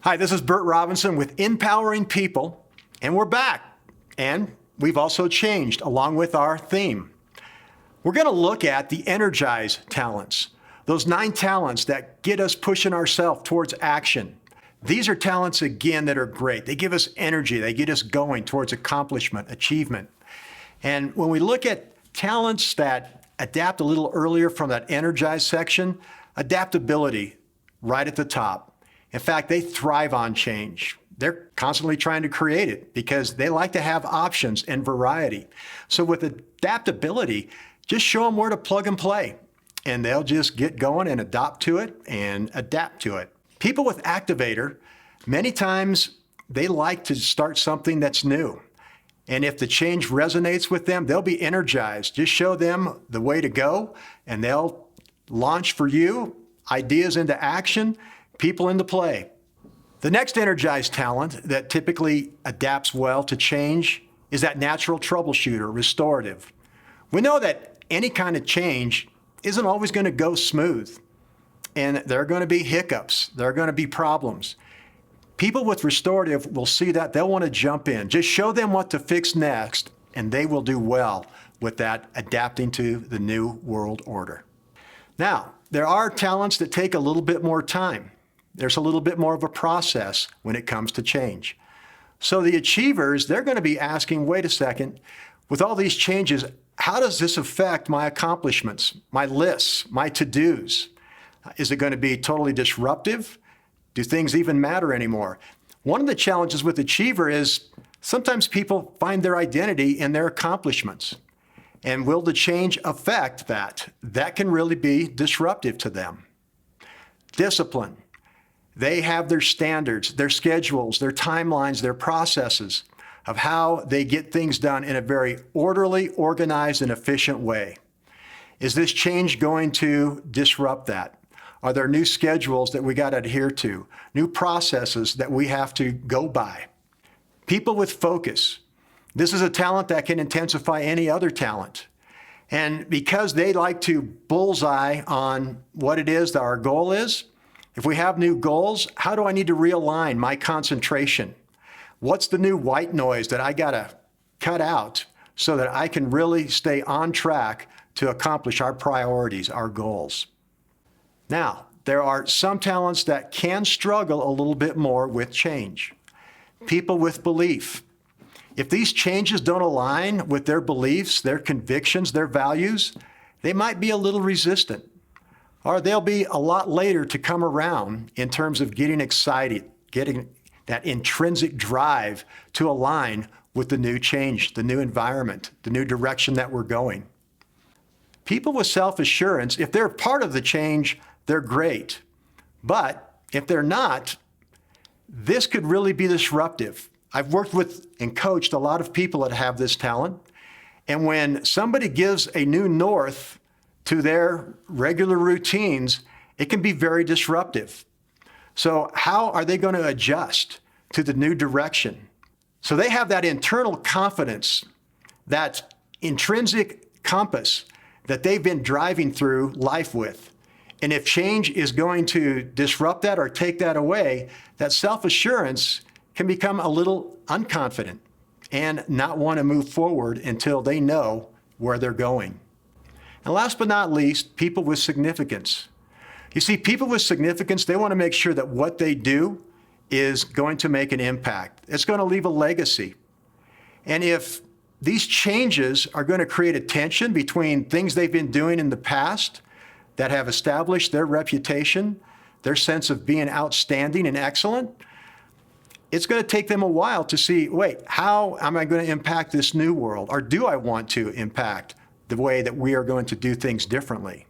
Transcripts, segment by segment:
Hi, this is Bert Robinson with Empowering People, and we're back. And we've also changed along with our theme. We're going to look at the Energize talents, those 9 talents that get us pushing ourselves towards action. These are talents, again, that are great. They give us energy. They get us going towards accomplishment, achievement. And when we look at talents that adapt a little earlier from that Energize section, adaptability right at the top. In fact, they thrive on change. They're constantly trying to create it because they like to have options and variety. So with adaptability, just show them where to plug and play, and they'll just get going and adopt to it and adapt to it. People with activator, many times they like to start something that's new. And if the change resonates with them, they'll be energized. Just show them the way to go, and they'll launch for you ideas into action, people into play. The next energized talent that typically adapts well to change is that natural troubleshooter, restorative. We know that any kind of change isn't always going to go smooth, and there are going to be hiccups, there are going to be problems. People with restorative will see that, they'll want to jump in. Just show them what to fix next, and they will do well with that adapting to the new world order. Now, there are talents that take a little bit more time. There's a little bit more of a process when it comes to change. So the achievers, they're going to be asking, wait a second, with all these changes, how does this affect my accomplishments, my lists, my to-dos? Is it going to be totally disruptive? Do things even matter anymore? One of the challenges with achiever is sometimes people find their identity in their accomplishments. And will the change affect that? That can really be disruptive to them. Discipline. They have their standards, their schedules, their timelines, their processes of how they get things done in a very orderly, organized, and efficient way. Is this change going to disrupt that? Are there new schedules that we got to adhere to? New processes that we have to go by? People with focus. This is a talent that can intensify any other talent. And because they like to bullseye on what it is that our goal is, if we have new goals, how do I need to realign my concentration? What's the new white noise that I got to cut out so that I can really stay on track to accomplish our priorities, our goals? Now, there are some talents that can struggle a little bit more with change. People with belief. If these changes don't align with their beliefs, their convictions, their values, they might be a little resistant. Or they'll be a lot later to come around in terms of getting excited, getting that intrinsic drive to align with the new change, the new environment, the new direction that we're going. People with self-assurance, if they're part of the change, they're great. But if they're not, this could really be disruptive. I've worked with and coached a lot of people that have this talent. And when somebody gives a new north to their regular routines, it can be very disruptive. So how are they going to adjust to the new direction? So they have that internal confidence, that intrinsic compass that they've been driving through life with. And if change is going to disrupt that or take that away, that self-assurance can become a little unconfident and not want to move forward until they know where they're going. And last but not least, people with significance. You see, people with significance, they want to make sure that what they do is going to make an impact. It's going to leave a legacy. And if these changes are going to create a tension between things they've been doing in the past that have established their reputation, their sense of being outstanding and excellent, it's going to take them a while to see, wait, how am I going to impact this new world? Or do I want to impact the way that we are going to do things differently?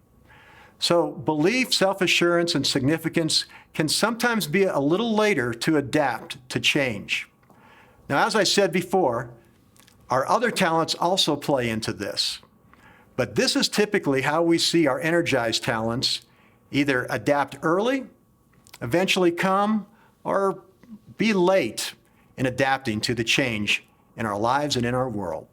So belief, self-assurance, and significance can sometimes be a little later to adapt to change. Now, as I said before, our other talents also play into this. But this is typically how we see our energized talents either adapt early, eventually come, or be late in adapting to the change in our lives and in our world.